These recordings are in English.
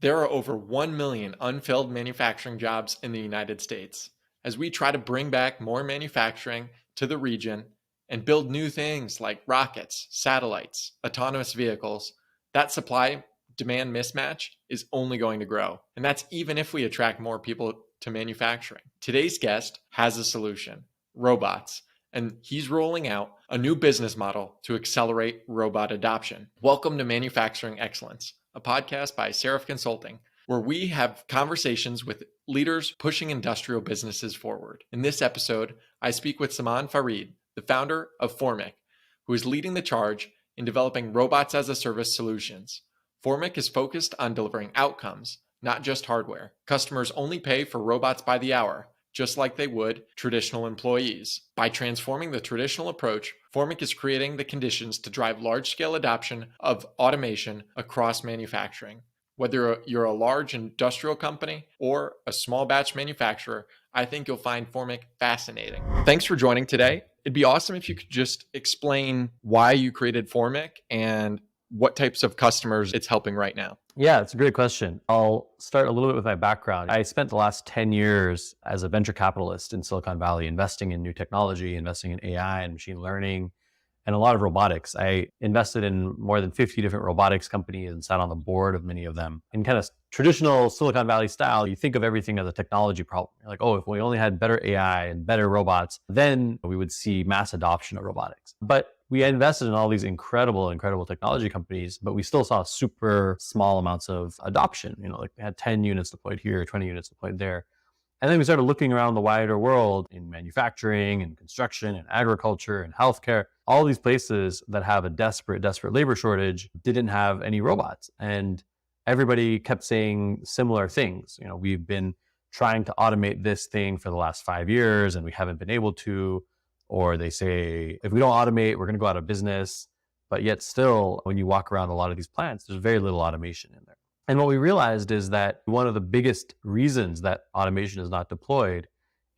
There are over 1 million unfilled manufacturing jobs in the United States. As we try to bring back more manufacturing to the region and build new things like rockets, satellites, autonomous vehicles, that supply demand mismatch is only going to grow. And that's even if we attract more people to manufacturing. Today's guest has a solution, robots, and he's rolling out a new business model to accelerate robot adoption. Welcome to Manufacturing Excellence, a podcast by Seraph Consulting, where we have conversations with leaders pushing industrial businesses forward. In this episode, I speak with Saman Farid, the founder of Formic, who is leading the charge in developing robots as a service solutions. Formic is focused on delivering outcomes, not just hardware. Customers only pay for robots by the hour, just like they would traditional employees. By transforming the traditional approach, Formic is creating the conditions to drive large-scale adoption of automation across manufacturing. Whether you're a large industrial company or a small batch manufacturer, I think you'll find Formic fascinating. Thanks for joining today. It'd be awesome if you could just explain why you created Formic and what types of customers it's helping right now. Yeah, it's a great question. I'll start a little bit with my background. I spent the last 10 years as a venture capitalist in Silicon Valley, investing in new technology, investing in AI and machine learning, and a lot of robotics. I invested in more than 50 different robotics companies and sat on the board of many of them. In kind of traditional Silicon Valley style, you think of everything as a technology problem. You're like, oh, if we only had better AI and better robots, then we would see mass adoption of robotics. But we invested in all these incredible technology companies, but we still saw super small amounts of adoption. Like we had 10 units deployed here, 20 units deployed there. And then we started looking around the wider world in manufacturing and construction and agriculture and healthcare. All these places that have a desperate labor shortage didn't have any robots. And everybody kept saying similar things. We've been trying to automate this thing for the last 5 years and we haven't been able to. Or they say, if we don't automate, we're going to go out of business. But yet still, when you walk around a lot of these plants, there's very little automation in there. And what we realized is that one of the biggest reasons that automation is not deployed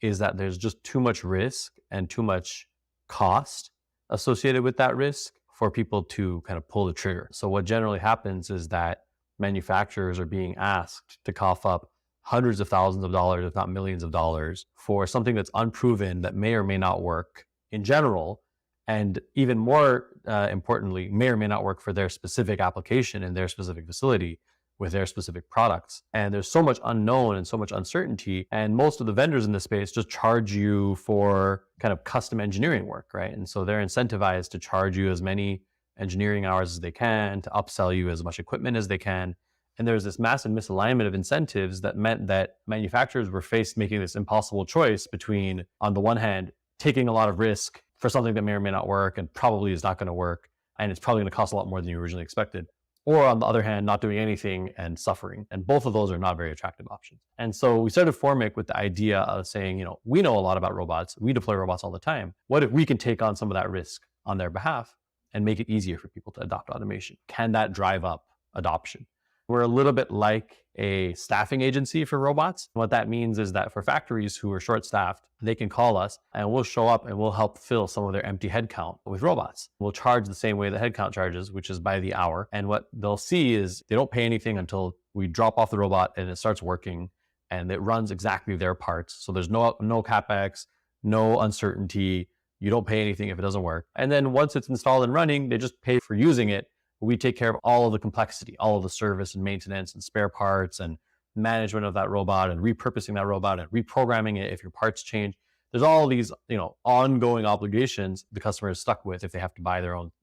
is that there's just too much risk and too much cost associated with that risk for people to kind of pull the trigger. So what generally happens is that manufacturers are being asked to cough up hundreds of thousands of dollars, if not millions of dollars, for something that's unproven that may or may not work in general. And even more importantly, may or may not work for their specific application in their specific facility with their specific products. And there's so much unknown and so much uncertainty. And most of the vendors in this space just charge you for kind of custom engineering work, right? And so they're incentivized to charge you as many engineering hours as they can, to upsell you as much equipment as they can. And there's this massive misalignment of incentives that meant that manufacturers were faced making this impossible choice between, on the one hand, taking a lot of risk for something that may or may not work and probably is not going to work, and it's probably going to cost a lot more than you originally expected. Or on the other hand, not doing anything and suffering. And both of those are not very attractive options. And so we started Formic with the idea of saying, we know a lot about robots. We deploy robots all the time. What if we can take on some of that risk on their behalf and make it easier for people to adopt automation? Can that drive up adoption? We're a little bit like a staffing agency for robots. What that means is that for factories who are short-staffed, they can call us and we'll show up and we'll help fill some of their empty headcount with robots. We'll charge the same way the headcount charges, which is by the hour. And what they'll see is they don't pay anything until we drop off the robot and it starts working and it runs exactly their parts. So there's no CapEx, no uncertainty. You don't pay anything if it doesn't work. And then once it's installed and running, they just pay for using it. We take care of all of the complexity, all of the service and maintenance and spare parts and management of that robot and repurposing that robot and reprogramming it if your parts change. There's all these, ongoing obligations the customer is stuck with if they have to buy their own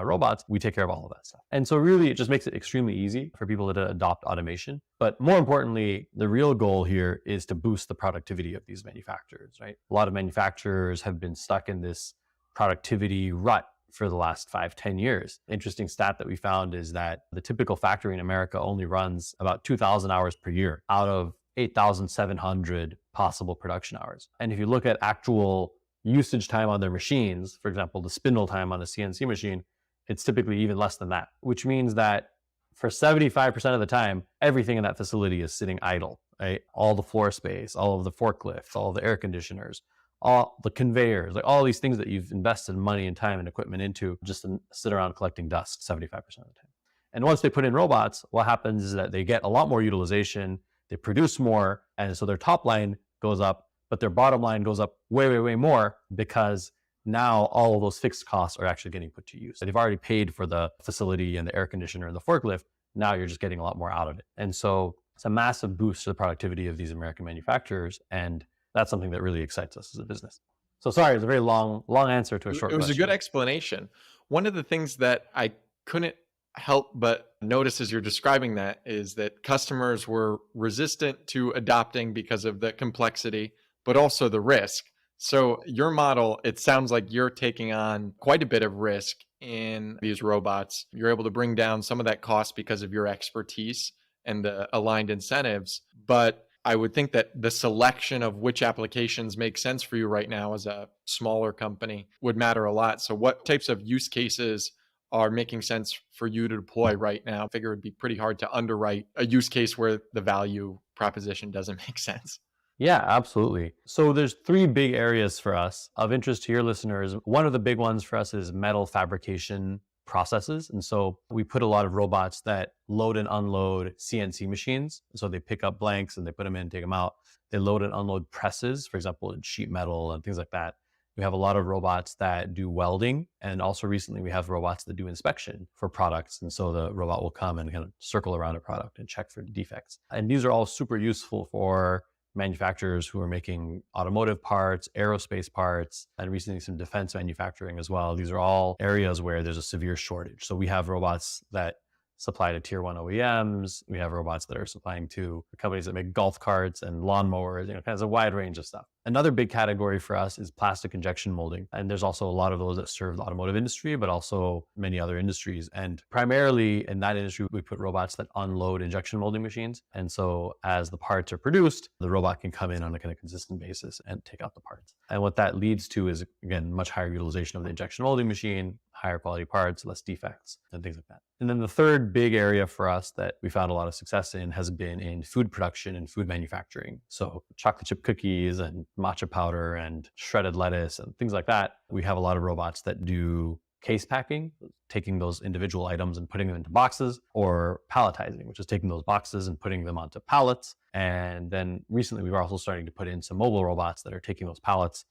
robots. We take care of all of that stuff. And so really it just makes it extremely easy for people to adopt automation. But more importantly, the real goal here is to boost the productivity of these manufacturers, right? A lot of manufacturers have been stuck in this productivity rut for the last 5-10 years. Interesting stat that we found is that the typical factory in America only runs about 2,000 hours per year out of 8,700 possible production hours. And if you look at actual usage time on their machines, for example, the spindle time on a CNC machine, it's typically even less than that, which means that for 75% of the time, everything in that facility is sitting idle, right? All the floor space, all of the forklifts, all of the air conditioners, all the conveyors, like all these things that you've invested money and time and equipment into just to sit around collecting dust 75% of the time. And once they put in robots, what happens is that they get a lot more utilization, they produce more, and so their top line goes up, but their bottom line goes up way, way, way more because now all of those fixed costs are actually getting put to use. So they've already paid for the facility and the air conditioner and the forklift. Now you're just getting a lot more out of it. And so it's a massive boost to the productivity of these American manufacturers. And that's something that really excites us as a business. So sorry, it's a very long answer to a short It was question. a good explanation. One of the things that I couldn't help but notice as you're describing that is that customers were resistant to adopting because of the complexity, but also the risk. So your model, it sounds like you're taking on quite a bit of risk in these robots. You're able to bring down some of that cost because of your expertise and the aligned incentives. But I would think that the selection of which applications make sense for you right now as a smaller company would matter a lot. So what types of use cases are making sense for you to deploy right now? I figure it'd be pretty hard to underwrite a use case where the value proposition doesn't make sense. Yeah, absolutely. So there's three big areas for us of interest to your listeners. One of the big ones for us is metal fabrication processes. And so we put a lot of robots that load and unload CNC machines. So they pick up blanks and they put them in, take them out. They load and unload presses, for example, in sheet metal and things like that. We have a lot of robots that do welding. And also recently we have robots that do inspection for products. And so the robot will come and kind of circle around a product and check for defects. And these are all super useful for manufacturers who are making automotive parts, aerospace parts, and recently some defense manufacturing as well. These are all areas where there's a severe shortage. So we have robots that supply to tier 1 OEMs. We have robots that are supplying to companies that make golf carts and lawnmowers, kind of a wide range of stuff. Another big category for us is plastic injection molding. And there's also a lot of those that serve the automotive industry, but also many other industries. And primarily in that industry, we put robots that unload injection molding machines. And so as the parts are produced, the robot can come in on a kind of consistent basis and take out the parts. And what that leads to is, again, much higher utilization of the injection molding machine, higher quality parts, less defects, and things like that. And then the third big area for us that we found a lot of success in has been in food production and food manufacturing. So chocolate chip cookies and matcha powder and shredded lettuce and things like that. We have a lot of robots that do case packing, taking those individual items and putting them into boxes, or palletizing, which is taking those boxes and putting them onto pallets. And then recently we were also starting to put in some mobile robots that are taking those pallets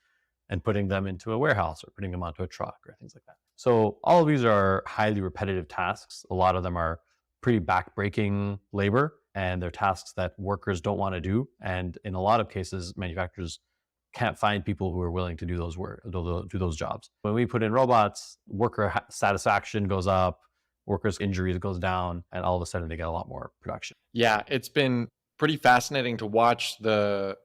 and putting them into a warehouse or putting them onto a truck or things like that. So all of these are highly repetitive tasks. A lot of them are pretty backbreaking labor, and they're tasks that workers don't want to do. And in a lot of cases, manufacturers can't find people who are willing to do those jobs. When we put in robots, worker satisfaction goes up, workers' injuries goes down, and all of a sudden they get a lot more production. Yeah, it's been pretty fascinating to watch the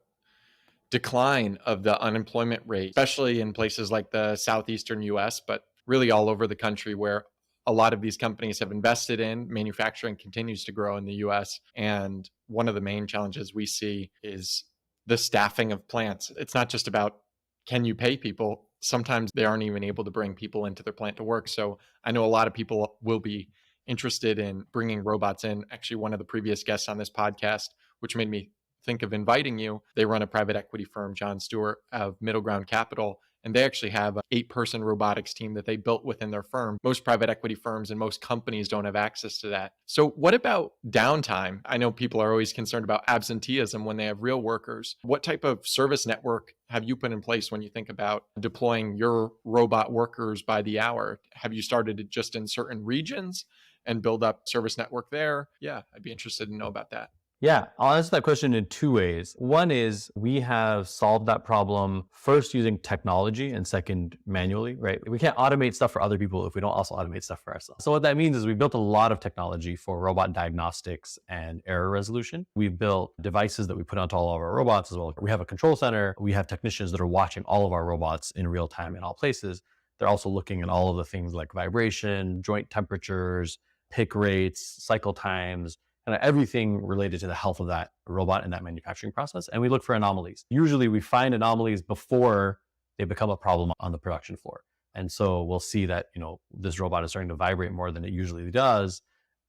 decline of the unemployment rate, especially in places like the southeastern US, but really all over the country where a lot of these companies have invested in. Manufacturing continues to grow in the US. And one of the main challenges we see is the staffing of plants. It's not just about, can you pay people? Sometimes they aren't even able to bring people into their plant to work. So I know a lot of people will be interested in bringing robots in. Actually, one of the previous guests on this podcast, which made me think of inviting you, they run a private equity firm, John Stewart of Middle Ground Capital, and they actually have an 8-person robotics team that they built within their firm. Most private equity firms and most companies don't have access to that. So what about downtime? I know people are always concerned about absenteeism when they have real workers. What type of service network have you put in place when you think about deploying your robot workers by the hour? Have you started it just in certain regions and build up service network there? Yeah, I'd be interested to know about that. Yeah, I'll answer that question in two ways. One is we have solved that problem first using technology and second manually, right? We can't automate stuff for other people if we don't also automate stuff for ourselves. So what that means is we built a lot of technology for robot diagnostics and error resolution. We've built devices that we put onto all of our robots as well. We have a control center. We have technicians that are watching all of our robots in real time in all places. They're also looking at all of the things like vibration, joint temperatures, pick rates, cycle times, and everything related to the health of that robot and that manufacturing process. And we look for anomalies. Usually we find anomalies before they become a problem on the production floor. And so we'll see that, this robot is starting to vibrate more than it usually does.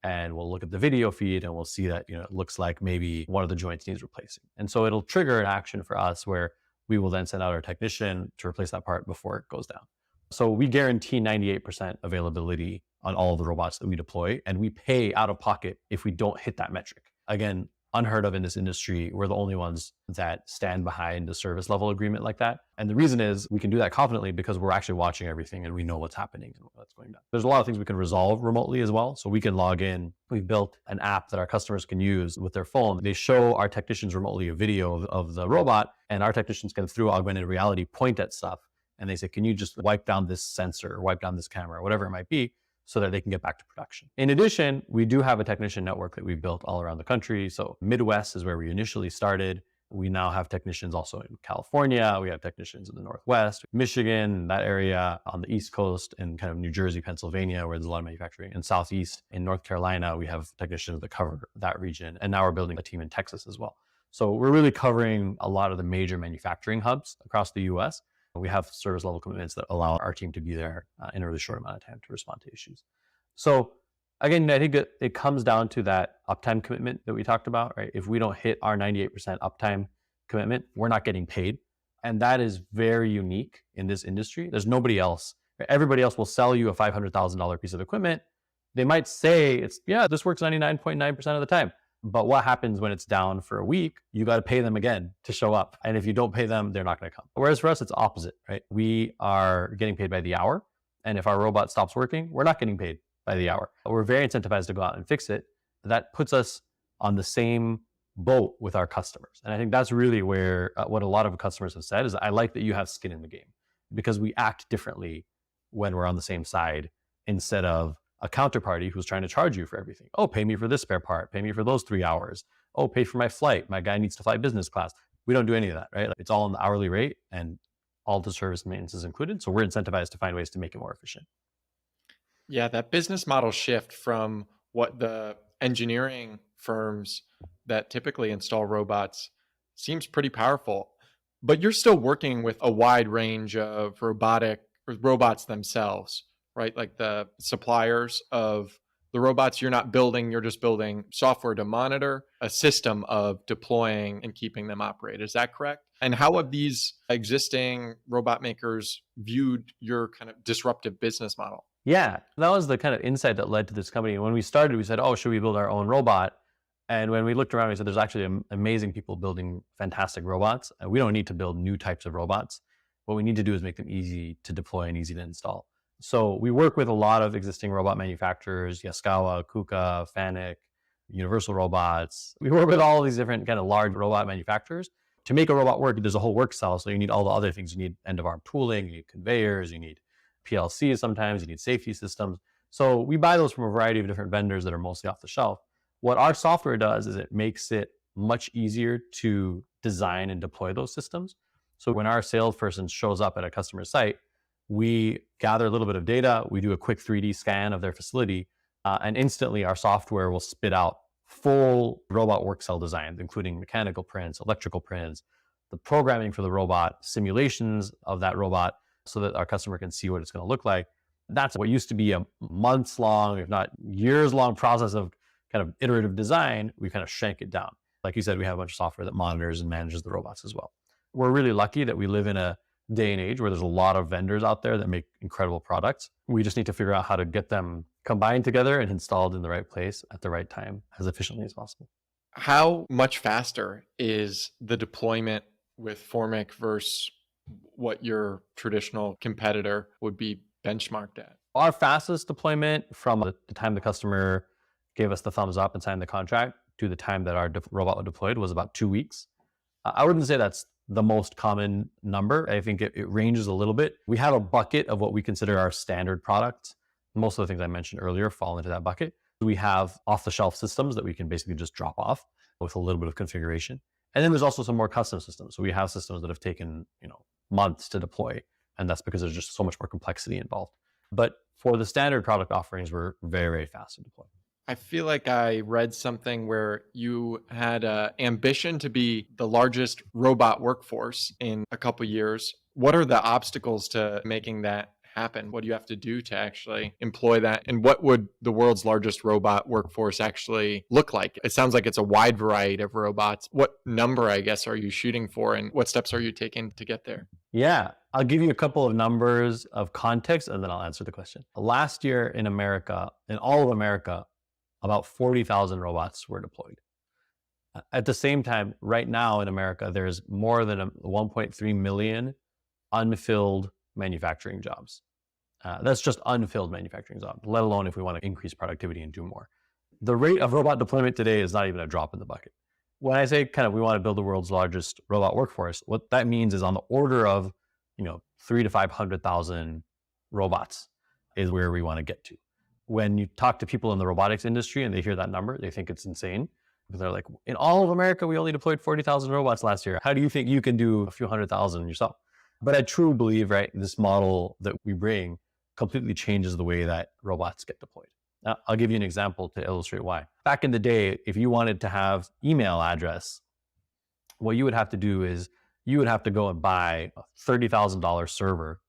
And we'll look at the video feed and we'll see that, it looks like maybe one of the joints needs replacing. And so it'll trigger an action for us where we will then send out our technician to replace that part before it goes down. So we guarantee 98% availability on all of the robots that we deploy, and we pay out of pocket if we don't hit that metric. Again, unheard of in this industry. We're the only ones that stand behind a service level agreement like that. And the reason is we can do that confidently because we're actually watching everything and we know what's happening and what's going on. There's a lot of things we can resolve remotely as well. So we can log in. We've built an app that our customers can use with their phone. They show our technicians remotely a video of the robot, and our technicians can, through augmented reality, point at stuff. And they say, can you just wipe down this sensor or wipe down this camera, or whatever it might be, so that they can get back to production. In addition, we do have a technician network that we've built all around the country. So Midwest is where we initially started. We now have technicians also in California. We have technicians in the Northwest, Michigan, that area, on the East Coast, and kind of New Jersey, Pennsylvania, where there's a lot of manufacturing. In Southeast, in North Carolina, we have technicians that cover that region. And now we're building a team in Texas as well. So we're really covering a lot of the major manufacturing hubs across the US. We have service level commitments that allow our team to be there in a really short amount of time to respond to issues. So again, I think that it comes down to that uptime commitment that we talked about, right? If we don't hit our 98% uptime commitment, we're not getting paid. And that is very unique in this industry. There's nobody else. Everybody else will sell you a $500,000 piece of equipment. They might say this works 99.9% of the time. But what happens when it's down for a week? You got to pay them again to show up. And if you don't pay them, they're not going to come. Whereas for us, it's opposite, right? We are getting paid by the hour. And if our robot stops working, we're not getting paid by the hour. We're very incentivized to go out and fix it. That puts us on the same boat with our customers. And I think that's really where what a lot of customers have said is, I like that you have skin in the game, because we act differently when we're on the same side, instead of a counterparty who's trying to charge you for everything. Oh, pay me for this spare part. Pay me for those 3 hours. Oh, pay for my flight. My guy needs to fly business class. We don't do any of that, right? It's all on the hourly rate, and all the service maintenance is included. So we're incentivized to find ways to make it more efficient. Yeah, that business model shift from what the engineering firms that typically install robots seems pretty powerful. But you're still working with a wide range of robots themselves, right? Like the suppliers of the robots you're not building, you're just building software to monitor a system of deploying and keeping them operate. Is that correct? And how have these existing robot makers viewed your kind of disruptive business model? Yeah, that was the kind of insight that led to this company. When we started, we said, oh, should we build our own robot? And when we looked around, we said, there's actually amazing people building fantastic robots. And we don't need to build new types of robots. What we need to do is make them easy to deploy and easy to install. So we work with a lot of existing robot manufacturers, Yaskawa, KUKA, Fanuc, Universal Robots. We work with all of these different kind of large robot manufacturers. To make a robot work, there's a whole work cell. So you need all the other things. You need end-of-arm tooling, you need conveyors, you need PLCs sometimes, you need safety systems. So we buy those from a variety of different vendors that are mostly off the shelf. What our software does is it makes it much easier to design and deploy those systems. So when our salesperson shows up at a customer site, we gather a little bit of data, we do a quick 3D scan of their facility, and instantly our software will spit out full robot work cell designs, including mechanical prints, electrical prints, the programming for the robot, simulations of that robot, so that our customer can see what it's going to look like. That's what used to be a months-long, if not years-long process of kind of iterative design. We kind of shrank it down. Like you said, we have a bunch of software that monitors and manages the robots as well. We're really lucky that we live in a day and age where there's a lot of vendors out there that make incredible products. We just need to figure out how to get them combined together and installed in the right place at the right time as efficiently as possible. How much faster is the deployment with Formic versus what your traditional competitor would be benchmarked at? Our fastest deployment from the time the customer gave us the thumbs up and signed the contract to the time that our robot was deployed was about 2 weeks. I wouldn't say that's the most common number. I think it ranges a little bit. We have a bucket of what we consider our standard products. Most of the things I mentioned earlier fall into that bucket. We have off-the-shelf systems that we can basically just drop off with a little bit of configuration. And then there's also some more custom systems. So we have systems that have taken, months to deploy, and that's because there's just so much more complexity involved. But for the standard product offerings, we're very, very fast to deploy. I feel like I read something where you had an ambition to be the largest robot workforce in a couple years. What are the obstacles to making that happen? What do you have to do to actually employ that? And what would the world's largest robot workforce actually look like? It sounds like it's a wide variety of robots. What number, I guess, are you shooting for, and what steps are you taking to get there? Yeah, I'll give you a couple of numbers of context and then I'll answer the question. Last year in America, in all of America, about 40,000 robots were deployed. At the same time, right now in America, there's more than 1.3 million unfilled manufacturing jobs. That's just unfilled manufacturing jobs, let alone if we want to increase productivity and do more. The rate of robot deployment today is not even a drop in the bucket. When I say kind of we want to build the world's largest robot workforce, what that means is on the order of 300,000 to 500,000 robots is where we want to get to. When you talk to people in the robotics industry and they hear that number, they think it's insane. They're like, in all of America, we only deployed 40,000 robots last year. How do you think you can do a few 100,000 yourself? But I truly believe, right, this model that we bring completely changes the way that robots get deployed. Now, I'll give you an example to illustrate why. Back in the day, if you wanted to have email address, what you would have to do is you would have to go and buy a $30,000 server.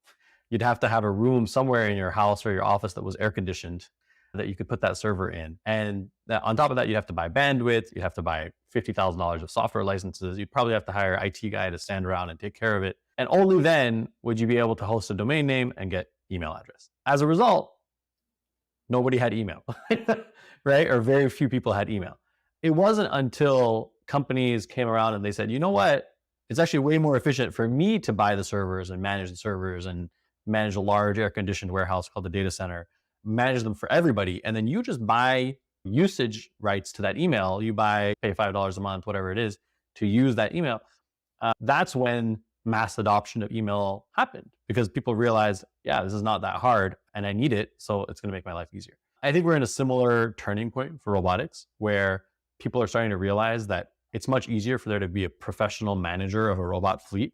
You'd have to have a room somewhere in your house or your office that was air conditioned that you could put that server in. And on top of that, you'd have to buy bandwidth. You'd have to buy $50,000 of software licenses. You'd probably have to hire an IT guy to stand around and take care of it. And only then would you be able to host a domain name and get email address. As a result, nobody had email, right? Or very few people had email. It wasn't until companies came around and they said, you know what? It's actually way more efficient for me to buy the servers and manage the servers and manage a large air-conditioned warehouse called the data center, manage them for everybody. And then you just buy usage rights to that email. You pay $5 a month, whatever it is, to use that email. That's when mass adoption of email happened, because people realized, yeah, this is not that hard and I need it, so it's going to make my life easier. I think we're in a similar turning point for robotics where people are starting to realize that it's much easier for there to be a professional manager of a robot fleet.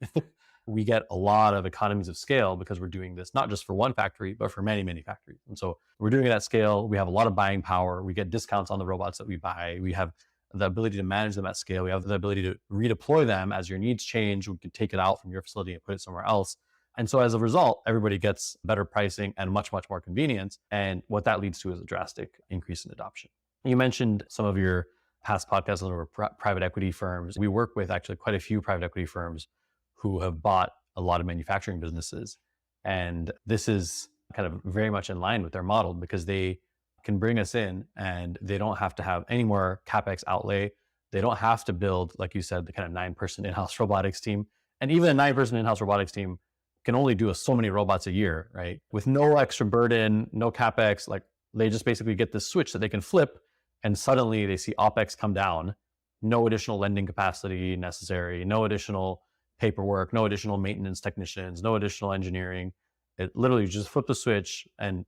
We get a lot of economies of scale because we're doing this not just for one factory, but for many, many factories. And so we're doing it at scale. We have a lot of buying power. We get discounts on the robots that we buy. We have the ability to manage them at scale. We have the ability to redeploy them as your needs change. We can take it out from your facility and put it somewhere else. And so as a result, everybody gets better pricing and much, much more convenience. And what that leads to is a drastic increase in adoption. You mentioned some of your past podcasts on private equity firms. We work with actually quite a few private equity firms who have bought a lot of manufacturing businesses. And this is kind of very much in line with their model because they can bring us in and they don't have to have any more CapEx outlay. They don't have to build, like you said, the kind of 9-person in-house robotics team. And even a 9-person in-house robotics team can only do so many robots a year, right? With no extra burden, no CapEx, like they just basically get this switch that they can flip and suddenly they see OpEx come down, no additional lending capacity necessary, no additional paperwork, no additional maintenance technicians, no additional engineering. It literally just flip the switch and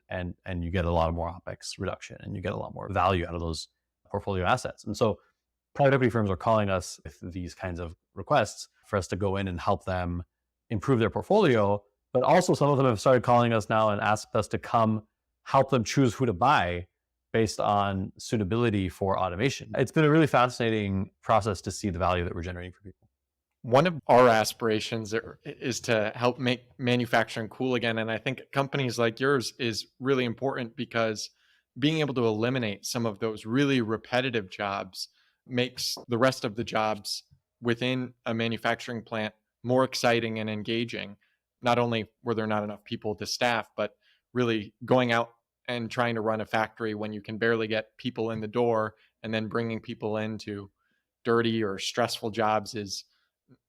you get a lot more OpEx reduction and you get a lot more value out of those portfolio assets. And so private equity firms are calling us with these kinds of requests for us to go in and help them improve their portfolio. But also some of them have started calling us now and asked us to come help them choose who to buy based on suitability for automation. It's been a really fascinating process to see the value that we're generating for people. One of our aspirations is to help make manufacturing cool again. And I think companies like yours is really important because being able to eliminate some of those really repetitive jobs makes the rest of the jobs within a manufacturing plant more exciting and engaging. Not only were there not enough people to staff, but really going out and trying to run a factory when you can barely get people in the door and then bringing people into dirty or stressful jobs is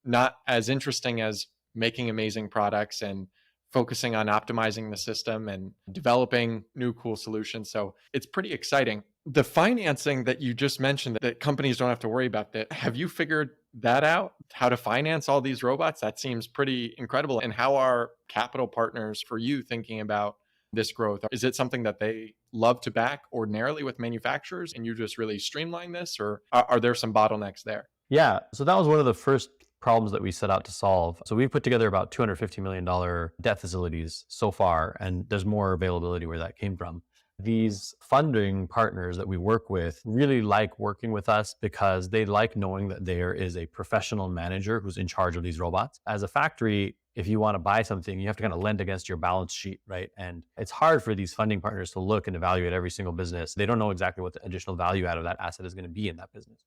not as interesting as making amazing products and focusing on optimizing the system and developing new cool solutions. So it's pretty exciting. The financing that you just mentioned that companies don't have to worry about, that have you figured that out? How to finance all these robots? That seems pretty incredible. And how are capital partners for you thinking about this growth? Is it something that they love to back ordinarily with manufacturers and you just really streamline this, or are there some bottlenecks there? Yeah, so that was one of the first problems that we set out to solve. So we put together about $250 million debt facilities so far, and there's more availability where that came from. These funding partners that we work with really like working with us because they like knowing that there is a professional manager who's in charge of these robots. As a factory, if you want to buy something, you have to kind of lend against your balance sheet, right? And it's hard for these funding partners to look and evaluate every single business. They don't know exactly what the additional value out of that asset is going to be in that business.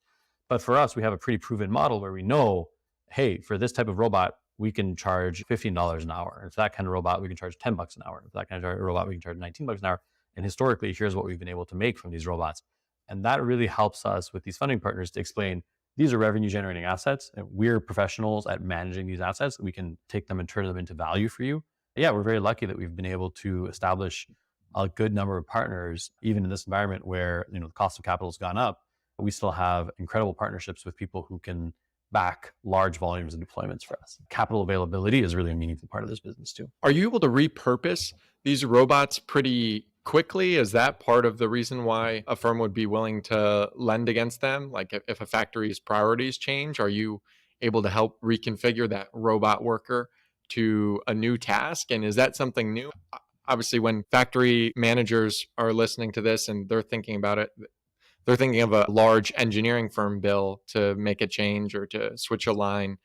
But for us, we have a pretty proven model where we know, hey, for this type of robot, we can charge $15 an hour. And for that kind of robot, we can charge $10 an hour. And for that kind of robot, we can charge $19 an hour. And historically, here's what we've been able to make from these robots. And that really helps us with these funding partners to explain these are revenue generating assets, and we're professionals at managing these assets. We can take them and turn them into value for you. Yeah, we're very lucky that we've been able to establish a good number of partners, even in this environment where the cost of capital has gone up. We still have incredible partnerships with people who can back large volumes of deployments for us. Capital availability is really a meaningful part of this business too. Are you able to repurpose these robots pretty quickly? Is that part of the reason why a firm would be willing to lend against them? Like if a factory's priorities change, are you able to help reconfigure that robot worker to a new task? And is that something new? Obviously, when factory managers are listening to this and they're thinking about it, they're thinking of a large engineering firm bill to make a change or to switch a line.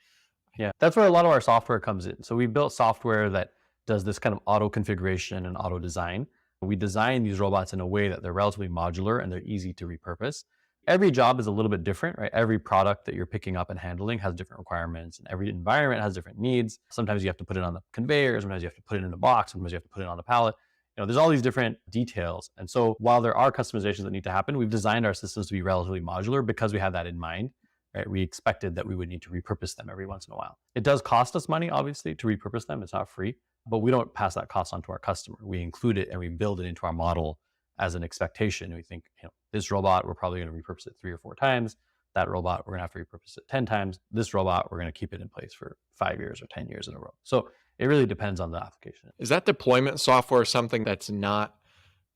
Yeah, that's where a lot of our software comes in. So we built software that does this kind of auto configuration and auto design. We design these robots in a way that they're relatively modular and they're easy to repurpose. Every job is a little bit different, right? Every product that you're picking up and handling has different requirements, and every environment has different needs. Sometimes you have to put it on the conveyor, sometimes you have to put it in a box, sometimes you have to put it on a pallet. There's all these different details. And so while there are customizations that need to happen, we've designed our systems to be relatively modular because we have that in mind, right? We expected that we would need to repurpose them every once in a while. It does cost us money, obviously, to repurpose them. It's not free, but we don't pass that cost on to our customer. We include it and we build it into our model as an expectation. We think, this robot, we're probably going to repurpose it 3 or 4 times. That robot, we're going to have to repurpose it 10 times. This robot, we're going to keep it in place for 5 years or 10 years in a row. So it really depends on the application. Is that deployment software something that's not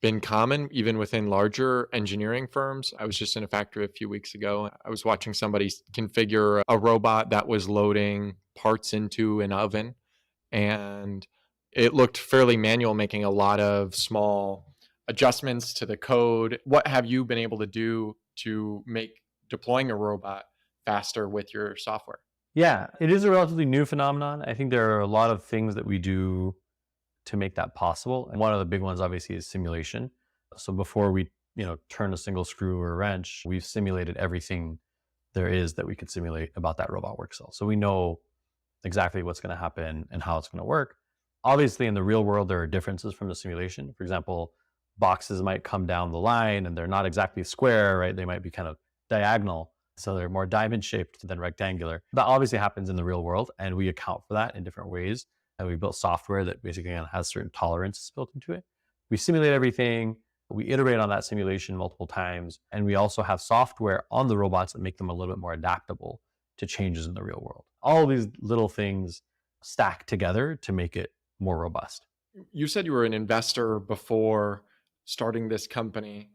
been common even within larger engineering firms? I was just in a factory a few weeks ago. I was watching somebody configure a robot that was loading parts into an oven, and it looked fairly manual, making a lot of small adjustments to the code. What have you been able to do to make deploying a robot faster with your software? Yeah, it is a relatively new phenomenon. I think there are a lot of things that we do to make that possible. And one of the big ones, obviously, is simulation. So before we, turn a single screw or a wrench, we've simulated everything there is that we could simulate about that robot work cell. So we know exactly what's going to happen and how it's going to work. Obviously, in the real world, there are differences from the simulation. For example, boxes might come down the line and they're not exactly square, right? They might be kind of diagonal. So they're more diamond shaped than rectangular. That obviously happens in the real world, and we account for that in different ways. And we built software that basically has certain tolerances built into it. We simulate everything. We iterate on that simulation multiple times. And we also have software on the robots that make them a little bit more adaptable to changes in the real world. All of these little things stack together to make it more robust. You said you were an investor before starting this company.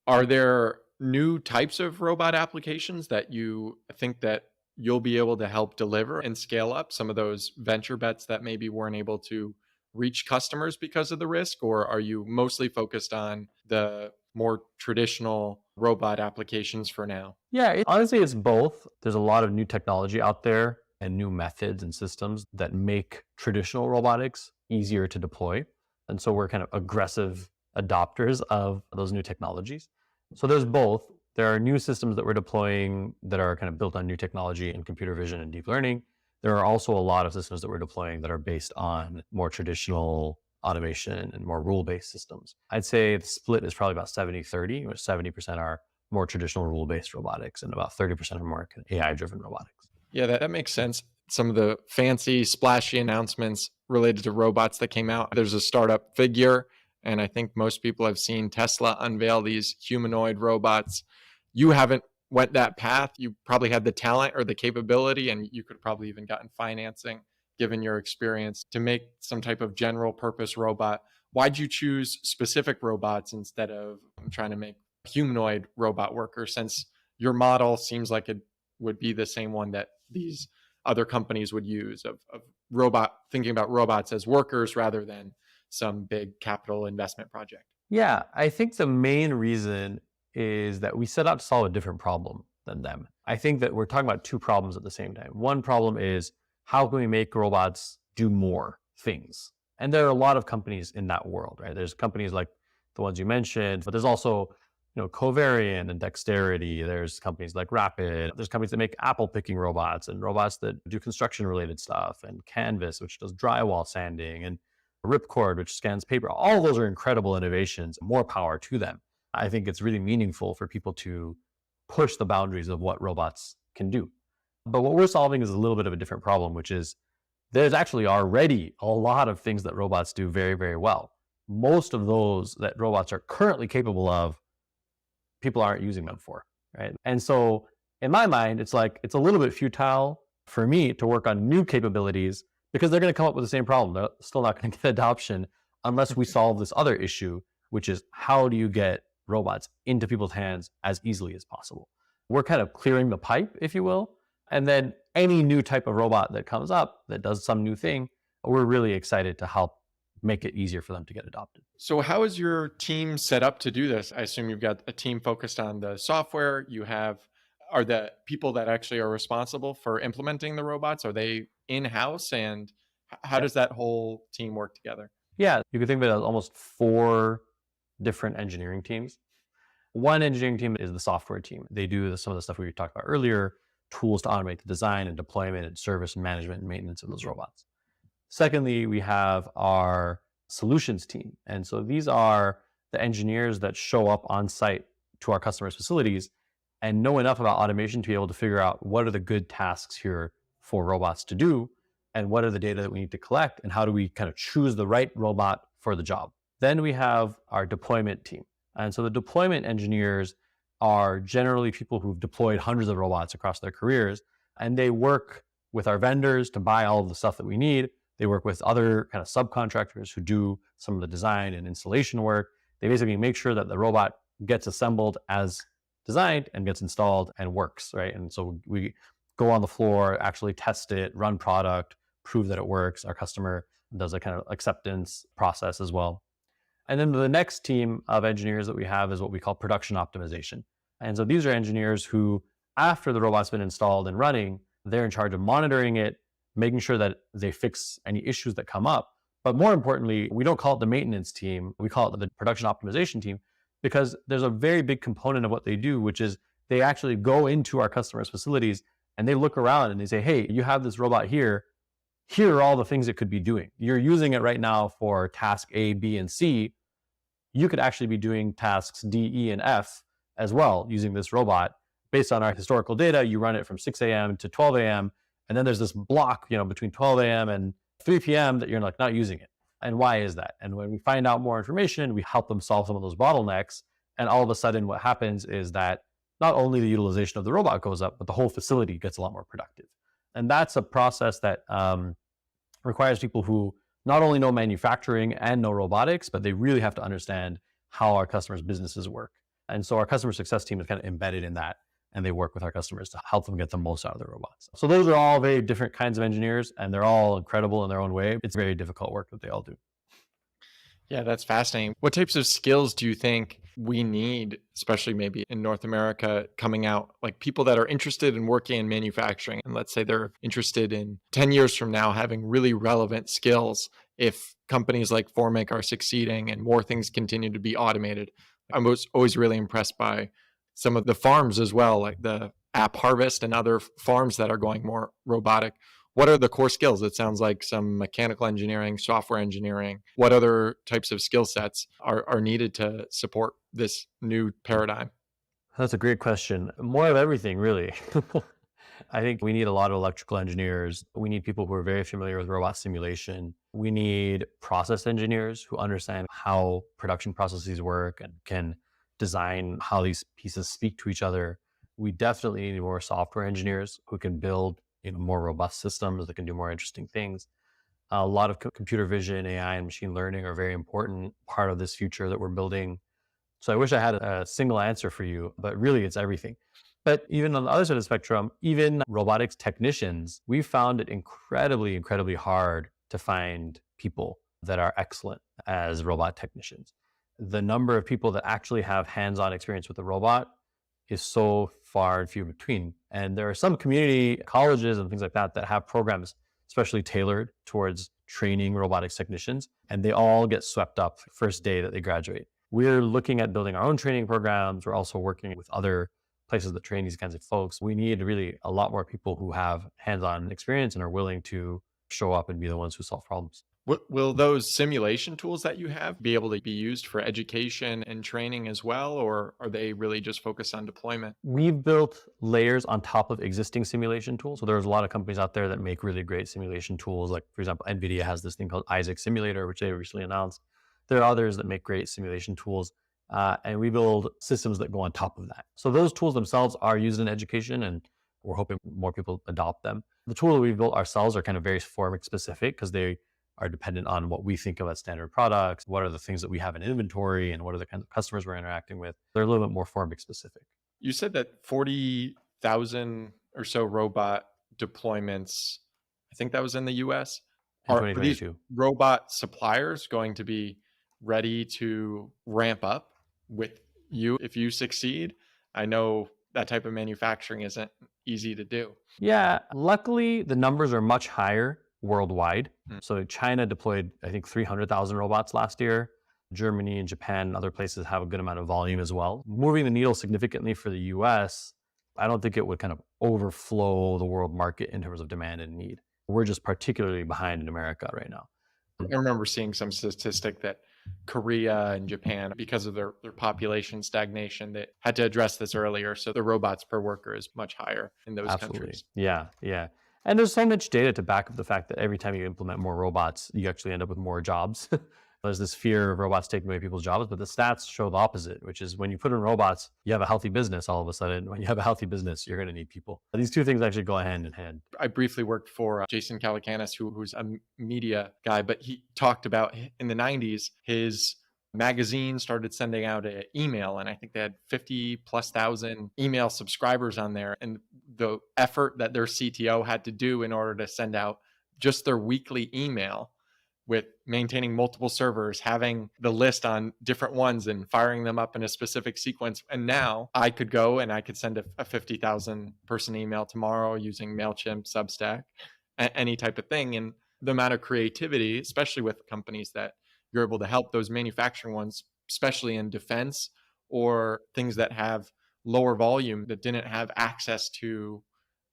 Are there new types of robot applications that you think that you'll be able to help deliver and scale up, some of those venture bets that maybe weren't able to reach customers because of the risk? Or are you mostly focused on the more traditional robot applications for now? Yeah, honestly, it's both. There's a lot of new technology out there and new methods and systems that make traditional robotics easier to deploy. And so we're kind of aggressive adopters of those new technologies. So there's both. There are new systems that we're deploying that are kind of built on new technology and computer vision and deep learning. There are also a lot of systems that we're deploying that are based on more traditional automation and more rule-based systems. I'd say the split is probably about 70-30, where 70% are more traditional rule-based robotics and about 30% are more AI-driven robotics. Yeah, that makes sense. Some of the fancy, splashy announcements related to robots that came out. There's a startup Figure, and I think most people have seen Tesla unveil these humanoid robots. You haven't went that path. You probably had the talent or the capability, and you could probably even gotten financing, given your experience, to make some type of general purpose robot. Why'd you choose specific robots instead of trying to make a humanoid robot worker, since your model seems like it would be the same one that these other companies would use of thinking about robots as workers rather than some big capital investment project? Yeah, I think the main reason is that we set out to solve a different problem than them. I think that we're talking about two problems at the same time. One problem is, how can we make robots do more things. And there are a lot of companies in that world, right? There's companies like the ones you mentioned, but there's also, Covariant and Dexterity. There's companies like Rapid. There's companies that make apple picking robots and robots that do construction related stuff, and Canvas, which does drywall sanding, and Ripcord, which scans paper. All those are incredible innovations. More power to them. I think it's really meaningful for people to push the boundaries of what robots can do. But what we're solving is a little bit of a different problem, which is there's actually already a lot of things that robots do very, very well. Most of those that robots are currently capable of, people aren't using them for, right? And so in my mind, it's a little bit futile for me to work on new capabilities because they're going to come up with the same problem. They're still not going to get adoption unless we solve this other issue, which is how do you get robots into people's hands as easily as possible? We're kind of clearing the pipe, if you will. And then any new type of robot that comes up that does some new thing, we're really excited to help make it easier for them to get adopted. So how is your team set up to do this? I assume you've got a team focused on the software. Are the people that actually are responsible for implementing the robots, are they in-house? And how does that whole team work together? Yeah, you could think of it as almost 4 different engineering teams. One engineering team is the software team. They do some of the stuff we talked about earlier, tools to automate the design and deployment and service and management and maintenance of those robots. Secondly, we have our solutions team. And so these are the engineers that show up on site to our customers' facilities and know enough about automation to be able to figure out what are the good tasks here for robots to do, and what are the data that we need to collect, and how do we kind of choose the right robot for the job. Then we have our deployment team. And so the deployment engineers are generally people who've deployed hundreds of robots across their careers, and they work with our vendors to buy all of the stuff that we need. They work with other kind of subcontractors who do some of the design and installation work. They basically make sure that the robot gets assembled as designed and gets installed and works, right? And so we go on the floor, actually test it, run product, prove that it works. Our customer does a kind of acceptance process as well. And then the next team of engineers that we have is what we call production optimization. And so these are engineers who, after the robot's been installed and running, they're in charge of monitoring it, making sure that they fix any issues that come up. But more importantly, we don't call it the maintenance team. We call it the production optimization team, because there's a very big component of what they do, which is they actually go into our customers' facilities and they look around and they say, hey, you have this robot here. Here are all the things it could be doing. You're using it right now for task A, B, and C. You could actually be doing tasks D, E, and F as well using this robot. Based on our historical data, you run it from 6 a.m. to 12 a.m. And then there's this block, between 12 a.m. and 3 p.m. that you're not using it. And why is that? And when we find out more information, we help them solve some of those bottlenecks. And all of a sudden, what happens is that not only the utilization of the robot goes up, but the whole facility gets a lot more productive. And that's a process that requires people who not only know manufacturing and know robotics, but they really have to understand how our customers' businesses work. And so our customer success team is kind of embedded in that, and they work with our customers to help them get the most out of their robots. So those are all very different kinds of engineers, and they're all incredible in their own way. It's very difficult work that they all do. Yeah, that's fascinating. What types of skills do you think we need, especially maybe in North America, coming out, like people that are interested in working in manufacturing, and let's say they're interested in 10 years from now having really relevant skills if companies like Formic are succeeding and more things continue to be automated? I was always really impressed by some of the farms as well, like the app harvest and other farms that are going more robotic. What are the core skills? It sounds like some mechanical engineering, software engineering. What other types of skill sets are needed to support this new paradigm? That's a great question. More of everything, really. I think we need a lot of electrical engineers. We need people who are very familiar with robot simulation. We need process engineers who understand how production processes work and can design how these pieces speak to each other. We definitely need more software engineers who can build more robust systems that can do more interesting things. A lot of computer vision, AI, and machine learning are a very important part of this future that we're building. So I wish I had a single answer for you, but really it's everything. But even on the other side of the spectrum, even robotics technicians, we found it incredibly, incredibly hard to find people that are excellent as robot technicians. The number of people that actually have hands-on experience with the robot is so far and few between. And there are some community colleges and things like that that have programs especially tailored towards training robotics technicians, and they all get swept up first day that they graduate. We're looking at building our own training programs. We're also working with other places that train these kinds of folks. We need really a lot more people who have hands-on experience and are willing to show up and be the ones who solve problems. Will those simulation tools that you have be able to be used for education and training as well, or are they really just focused on deployment? We've built layers on top of existing simulation tools. So there's a lot of companies out there that make really great simulation tools. Like, for example, NVIDIA has this thing called Isaac Simulator, which they recently announced. There are others that make great simulation tools. And we build systems that go on top of that. So those tools themselves are used in education, and we're hoping more people adopt them. The tools that we've built ourselves are kind of very Formic specific because they are dependent on what we think of as standard products, what are the things that we have in inventory, and what are the kinds of customers we're interacting with. They're a little bit more Formic specific. You said that 40,000 or so robot deployments, I think that was in the US. In Are these 2022. robot suppliers going to be ready to ramp up with you if you succeed? I know that type of manufacturing isn't easy to do. Yeah, luckily the numbers are much higher worldwide. Mm. So China deployed, I think, 300,000 robots last year. Germany and Japan and other places have a good amount of volume as well. Moving the needle significantly for the US, I don't think it would kind of overflow the world market in terms of demand and need. We're just particularly behind in America right now. I remember seeing some statistic that Korea and Japan, because of their population stagnation, they had to address this earlier. So the robots per worker is much higher in those Absolutely. countries. Yeah, yeah. And there's so much data to back up the fact that every time you implement more robots, you actually end up with more jobs. There's this fear of robots taking away people's jobs, but the stats show the opposite, which is when you put in robots, you have a healthy business all of a sudden. When you have a healthy business, you're going to need people. These two things actually go hand in hand. I briefly worked for Jason Calacanis, who's a media guy, but he talked about in the 90s, his magazine started sending out an email, and I think they had 50,000+ email subscribers on there. And the effort that their CTO had to do in order to send out just their weekly email with maintaining multiple servers, having the list on different ones and firing them up in a specific sequence. And now I could go and I could send a 50,000 person email tomorrow using MailChimp, Substack, any type of thing. And the amount of creativity, especially with companies that you're able to help, those manufacturing ones, especially in defense or things that have lower volume that didn't have access to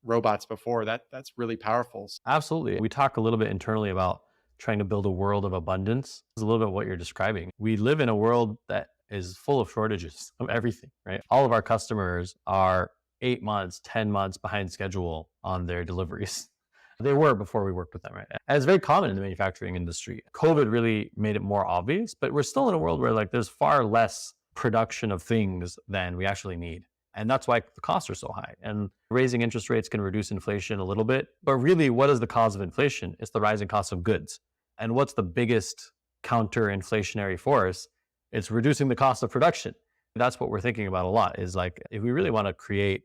robots before, that's really powerful. Absolutely. We talk a little bit internally about trying to build a world of abundance. It's a little bit what you're describing. We live in a world that is full of shortages of everything, right? All of our customers are 8 months, 10 months behind schedule on their deliveries. They were before we worked with them, right? And it's very common in the manufacturing industry. COVID really made it more obvious, but we're still in a world where like there's far less production of things than we actually need. And that's why the costs are so high. And raising interest rates can reduce inflation a little bit. But really, what is the cause of inflation? It's the rising cost of goods. And what's the biggest counter-inflationary force? It's reducing the cost of production. That's what we're thinking about a lot, is like, if we really want to create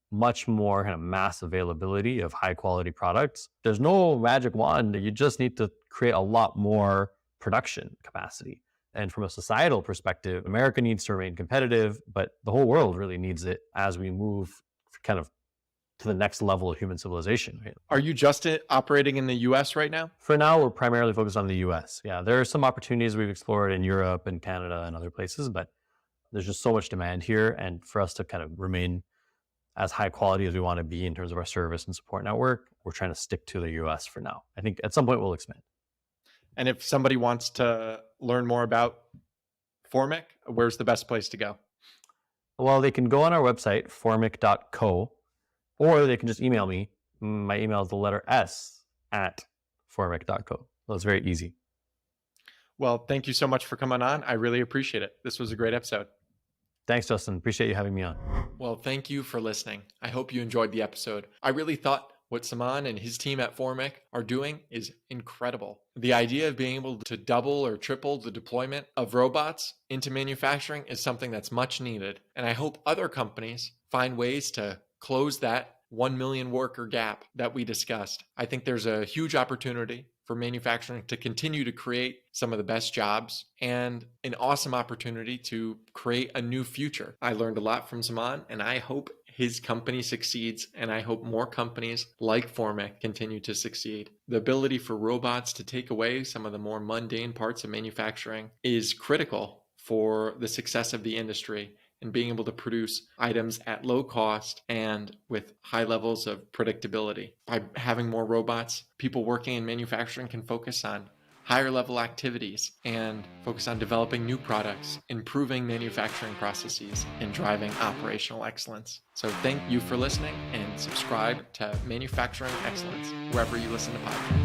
much more kind of mass availability of high quality products, there's no magic wand. You just need to create a lot more production capacity. And from a societal perspective, America needs to remain competitive, but the whole world really needs it as we move kind of to the next level of human civilization. Right? Are you just operating in the US right now? For now, we're primarily focused on the US. Yeah, there are some opportunities we've explored in Europe and Canada and other places, but there's just so much demand here. And for us to kind of remain as high quality as we want to be in terms of our service and support network, we're trying to stick to the US for now. I think at some point we'll expand. And if somebody wants to learn more about Formic, where's the best place to go? Well, they can go on our website, formic.co, or they can just email me. My email is the letter S at formic.co. So it's very easy. Well, thank you so much for coming on. I really appreciate it. This was a great episode. Thanks, Justin. Appreciate you having me on. Well, thank you for listening. I hope you enjoyed the episode. I really thought what Saman and his team at Formic are doing is incredible. The idea of being able to double or triple the deployment of robots into manufacturing is something that's much needed. And I hope other companies find ways to close that 1 million worker gap that we discussed. I think there's a huge opportunity for manufacturing to continue to create some of the best jobs and an awesome opportunity to create a new future. I learned a lot from Saman, and I hope his company succeeds, and I hope more companies like Formic continue to succeed. The ability for robots to take away some of the more mundane parts of manufacturing is critical for the success of the industry and being able to produce items at low cost and with high levels of predictability. By having more robots, people working in manufacturing can focus on higher level activities and focus on developing new products, improving manufacturing processes, and driving operational excellence. So thank you for listening, and subscribe to Manufacturing Excellence wherever you listen to podcasts.